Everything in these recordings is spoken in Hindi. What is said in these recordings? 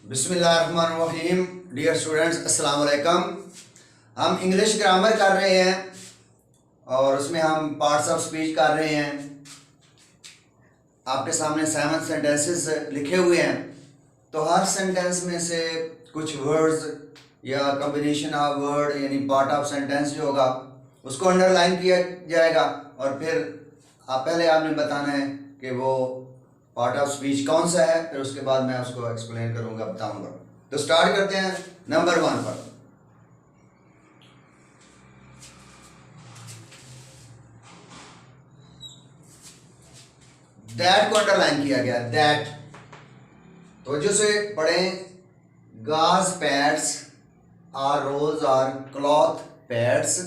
बिस्मिल्लाहिर्रहमानिर्रहीम। डियर स्टूडेंट्स, अस्सलाम वालेकुम। हम इंग्लिश ग्रामर कर रहे हैं और उसमें हम पार्ट्स ऑफ स्पीच कर रहे हैं। आपके सामने 7 सेंटेंसेस लिखे हुए हैं, तो हर सेंटेंस में से कुछ वर्ड्स या कॉम्बिनेशन ऑफ वर्ड यानी पार्ट ऑफ सेंटेंस जो होगा उसको अंडरलाइन किया जाएगा और फिर पहले आपने बताना है कि वो पार्ट ऑफ स्पीच कौन सा है, फिर उसके बाद मैं उसको एक्सप्लेन करूंगा, बताऊंगा। तो स्टार्ट करते हैं नंबर 1 पर। दैट को अंडरलाइन किया गया। दैट तो जो से पढ़ें, gauze pads or rolls are cloth pads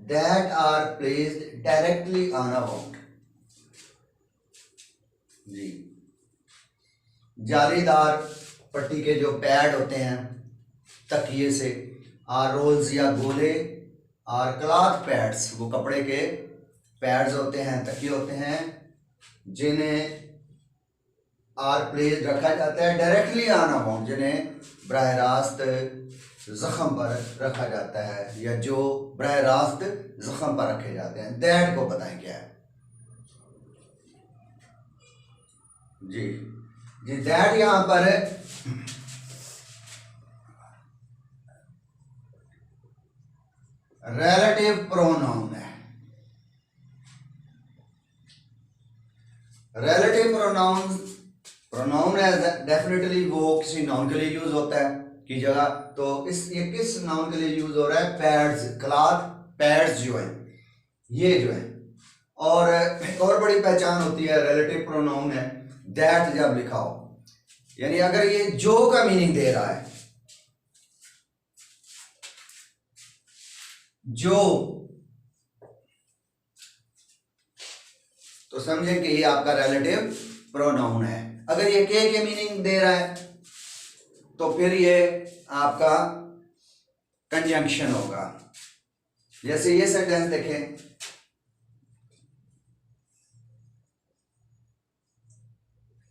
that are placed directly on a wound. जी, जालीदार पट्टी के जो पैड होते हैं तकिए से, आर रोल्स या गोले, आर क्लॉथ पैड्स वो कपड़े के पैड्स होते हैं, तकिए होते हैं, जिन्हें आर प्लेस रखा जाता है डायरेक्टली ऑन अ वाउंड, जिन्हें बराह रास्त जख्म पर रखा जाता है या जो बराह रास्त जख्म पर रखे जाते हैं। दैट को बताएं क्या है। जी जी, दैट यहां पर रिलेटिव प्रोनाउन है। रिलेटिव प्रोनाउन है डेफिनेटली वो किसी नाउन के लिए यूज होता है की जगह। तो ये किस नाउन के लिए यूज हो रहा है? पैड्स, क्लॉथ पैड्स जो है ये जो है। और एक और बड़ी पहचान होती है रिलेटिव प्रोनाउन है दैट जब लिखा हो, यानी अगर ये जो का मीनिंग दे रहा है, जो, तो समझे कि ये आपका रिलेटिव प्रोनाउन है। अगर ये के मीनिंग दे रहा है तो फिर ये आपका कंजंक्शन होगा। जैसे ये सेंटेंस देखें,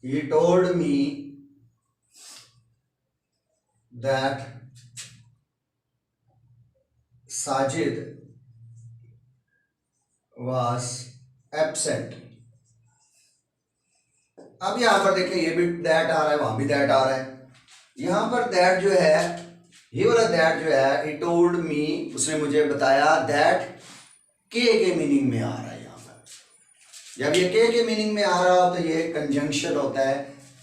he told me that Sajid was absent। अब यहां पर देखें, ये भी दैट आ रहा है, वहां भी दैट आ रहा है। यहां पर दैट जो है, ये वाला दैट जो है, he told me, उसने मुझे बताया, दैट के मीनिंग में आ रहा है। यहां पर जब ये के मीनिंग में आ रहा हो तो ये कंजंक्शन होता है।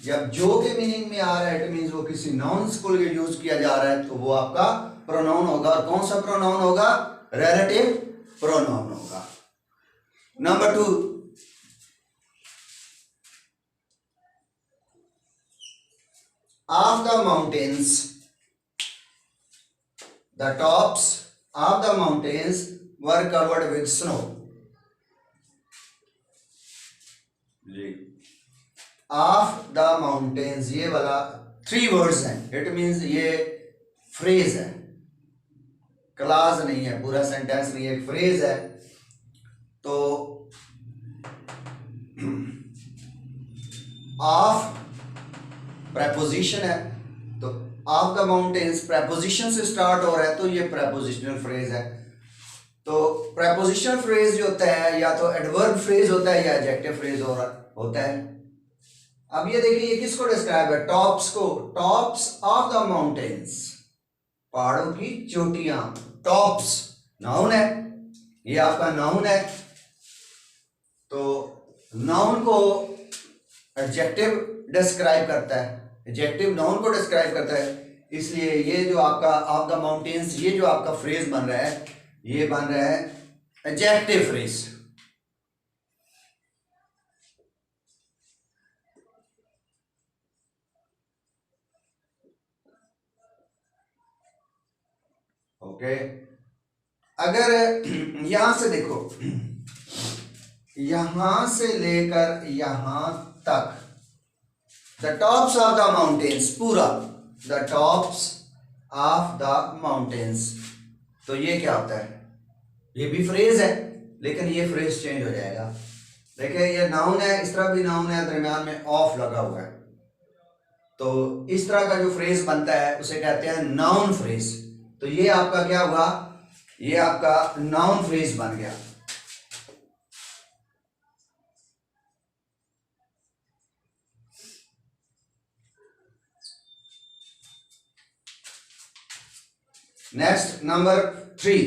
जब जो के मीनिंग में आ रहा है इट मींस वो किसी नाउन को यूज किया जा रहा है, तो वो आपका प्रोनाउन होगा। और कौन सा प्रोनाउन होगा? रिलेटिव प्रोनाउन होगा। Number 2, of the mountains, the tops of the mountains were covered with snow। जी, ऑफ द माउंटेन्स ये वाला 3 वर्ड्स हैं। इट मींस ये फ्रेज है, क्लास नहीं है, पूरा सेंटेंस नहीं है, एक फ्रेज है। तो ऑफ प्रेपोजिशन है, तो ऑफ द माउंटेन्स प्रेपोजिशन से स्टार्ट हो रहा है, तो ये प्रेपोजिशनल फ्रेज है। तो प्रेपोजिशनल फ्रेज जो होता है या तो एडवर्ब फ्रेज होता है या एडजेक्टिव फ्रेज होता है। अब ये देखिए, ये किसको डिस्क्राइब है? टॉप्स को। टॉप्स ऑफ द माउंटेन्स, पहाड़ों की चोटियां। टॉप्स नाउन है, ये आपका नाउन है। तो नाउन को एडजेक्टिव डिस्क्राइब करता है, एडजेक्टिव नाउन को डिस्क्राइब करता है। इसलिए ये जो आपका ऑफ द माउंटेन्स, ये जो आपका फ्रेज बन रहा है, ये बन रहा है एडजेक्टिव फ्रेज। ओके, अगर यहां से देखो, यहां से लेकर यहां तक, the tops of the mountains, पूरा the tops of the mountains, तो ये क्या होता है? ये भी फ्रेज है, लेकिन ये फ्रेज चेंज हो जाएगा। देखिए, ये नाउन है, इस तरह भी नाउन है, दरम्यान में ऑफ लगा हुआ है। तो इस तरह का जो फ्रेज बनता है उसे कहते हैं नाउन फ्रेज। तो ये आपका क्या हुआ, ये आपका नाउन फ्रेज बन गया। Next number 3,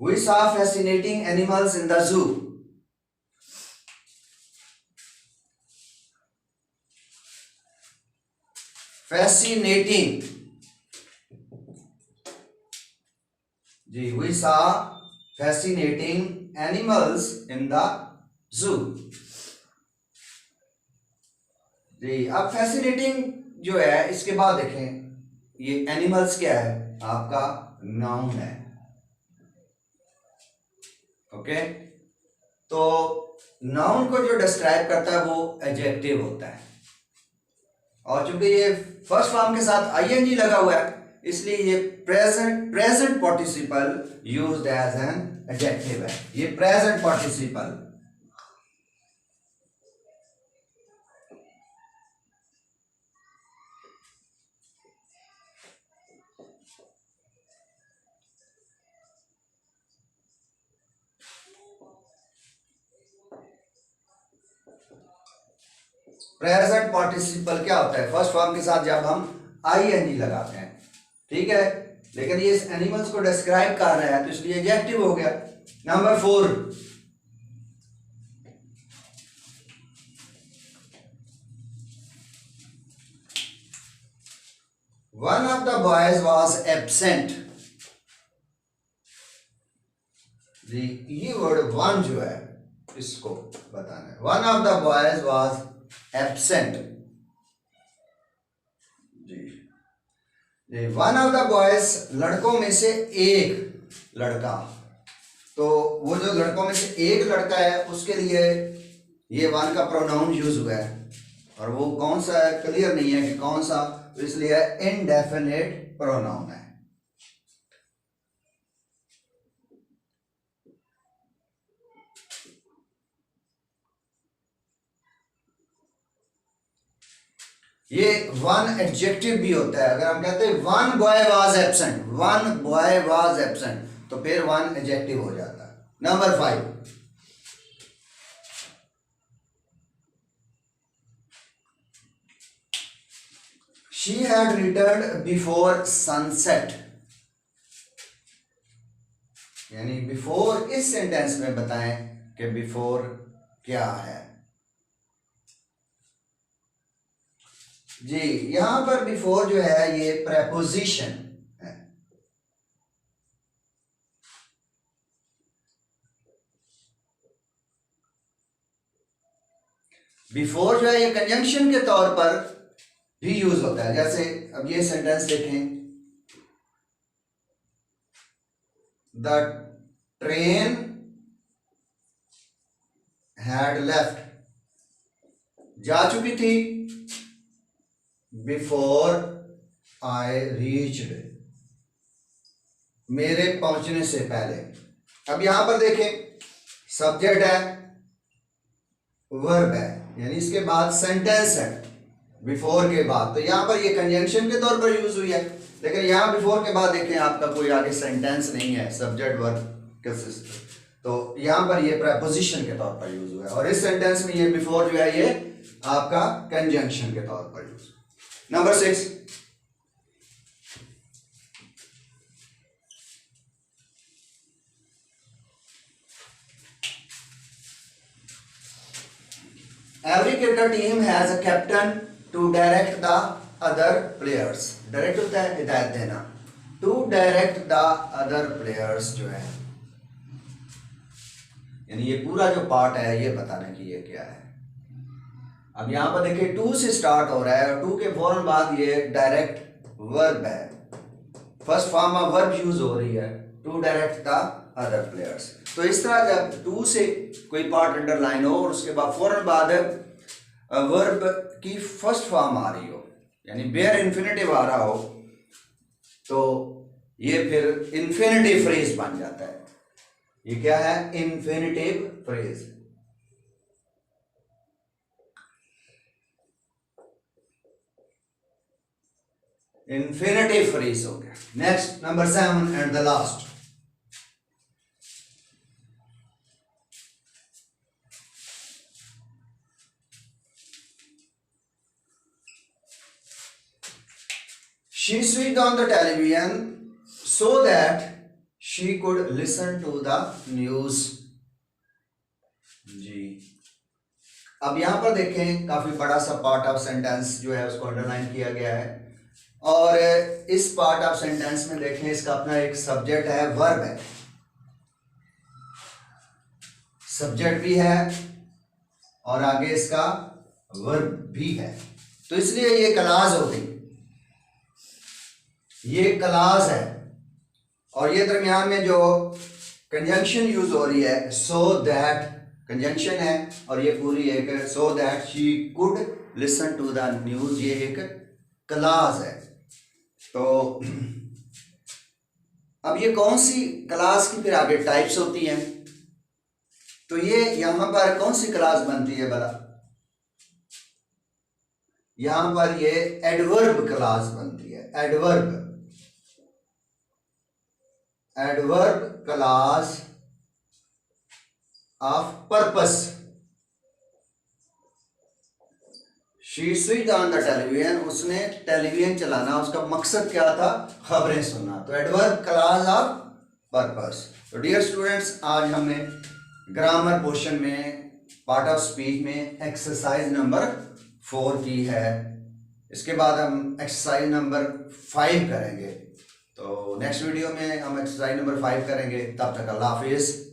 we saw fascinating animals in the zoo। fascinating, जी we saw fascinating animals in the zoo। जी अब fascinating जो है इसके बाद देखें, ये एनिमल्स क्या है, आपका नाउन है। ओके, तो नाउन को जो डिस्क्राइब करता है वो एडजेक्टिव होता है, और चूंकि ये फर्स्ट फॉर्म के साथ आईएनजी लगा हुआ है इसलिए ये present participle used as an adjective है। ये प्रेजेंट पार्टिसिपल, प्रेजेंट पार्टिसिपल क्या होता है, फर्स्ट फॉर्म के साथ जब हम आईएनजी लगाते हैं, ठीक है, लेकिन ये इस एनिमल्स को डिस्क्राइब कर रहा है तो इसलिए एडजेक्टिव हो गया। Number 4, one of the boys was absent. ये वर्ड वन जो है इसको बताना है, one of the boys was absent. जी वन ऑफ द बॉयज, लड़कों में से एक लड़का, तो वो जो लड़कों में से एक लड़का है उसके लिए ये वन का प्रोनाउन यूज हुआ है, और वो कौन सा है क्लियर नहीं है कि कौन सा, तो इसलिए इनडेफिनेट प्रोनाउन है। ये वन एडजेक्टिव भी होता है। अगर हम कहते हैं one boy was absent, one boy was absent, तो फिर वन एडजेक्टिव हो जाता है। Number 5, she had returned before sunset. यानी बिफोर इस सेंटेंस में बताएं कि बिफोर क्या है। जी यहां पर बिफोर जो है ये प्रेपोजिशन है। बिफोर जो है ये कंजंक्शन के तौर पर भी यूज होता है। जैसे अब ये सेंटेंस देखें, द ट्रेन हैड लेफ्ट, जा चुकी थी, बिफोर आई रीच्ड, मेरे पहुंचने से पहले। अब यहां पर देखें सब्जेक्ट है, वर्ब है, यानी इसके बाद सेंटेंस है बिफोर के बाद, तो यहां पर ये कंजंक्शन के तौर पर यूज हुई है। लेकिन यहां बिफोर के बाद देखें आपका कोई आगे सेंटेंस नहीं है, सब्जेक्ट वर्ब का सिस्टम, तो यहां पर ये प्रेपोजिशन के तौर पर यूज हुआ है, और इस सेंटेंस में ये बिफोर जो है ये आपका कंजंक्शन के तौर पर use. Number 6, every cricket team has a captain to direct the other players। Direct होता है हिदायत देना, to direct the other players जो है, यानी ये पूरा जो पार्ट है ये बताने की ये क्या है। अब यहां पर देखिए टू से स्टार्ट हो रहा है और टू के फौरन बाद ये डायरेक्ट वर्ब है, first form of verb use हो रही है, to direct the other players. तो इस तरह जब टू से कोई पार्ट अंडरलाइन हो और उसके बाद फौरन बाद वर्ब की फर्स्ट फॉर्म आ रही हो, यानी बेयर इन्फिनेटिव आ रहा हो, तो ये फिर इन्फिनेटिव फ्रेज बन जाता है। ये क्या है, इन्फिनेटिव फ्रेज। इन्फिनेटिव फ्रेज हो गया। Next number 7 and the last, she switched on the television so that she could listen to the news। जी, अब यहां पर देखें काफी बड़ा सा पार्ट ऑफ सेंटेंस जो है उसको अंडरलाइन किया गया है, और इस पार्ट ऑफ सेंटेंस में देखें इसका अपना एक सब्जेक्ट है, वर्ब है, सब्जेक्ट भी है और आगे इसका वर्ब भी है, तो इसलिए ये क्लास हो गई, ये क्लास है। और ये दरमियान में जो कंजंक्शन यूज हो रही है, सो दैट कंजंक्शन है, और ये पूरी एक so that she could listen to the news, ये एक क्लास है। तो अब ये कौन सी क्लास की फिर आगे टाइप्स होती हैं, तो ये यहां पर कौन सी क्लास बनती है भला, यहां पर ये एडवर्ब क्लास बनती है, adverb, adverb class of purpose. She switched on the television, उसने टेलीविजन चलाना, उसका मकसद क्या था, खबरें सुनना, तो एडवर्ब क्लास ऑफ पर्पस। तो डियर स्टूडेंट्स, आज हमने ग्रामर पोर्शन में पार्ट ऑफ स्पीच में एक्सरसाइज नंबर 4 की है, इसके बाद हम एक्सरसाइज नंबर 5 करेंगे। तो नेक्स्ट वीडियो में हम एक्सरसाइज नंबर 5 करेंगे, तब तक अल्लाह हाफिज़।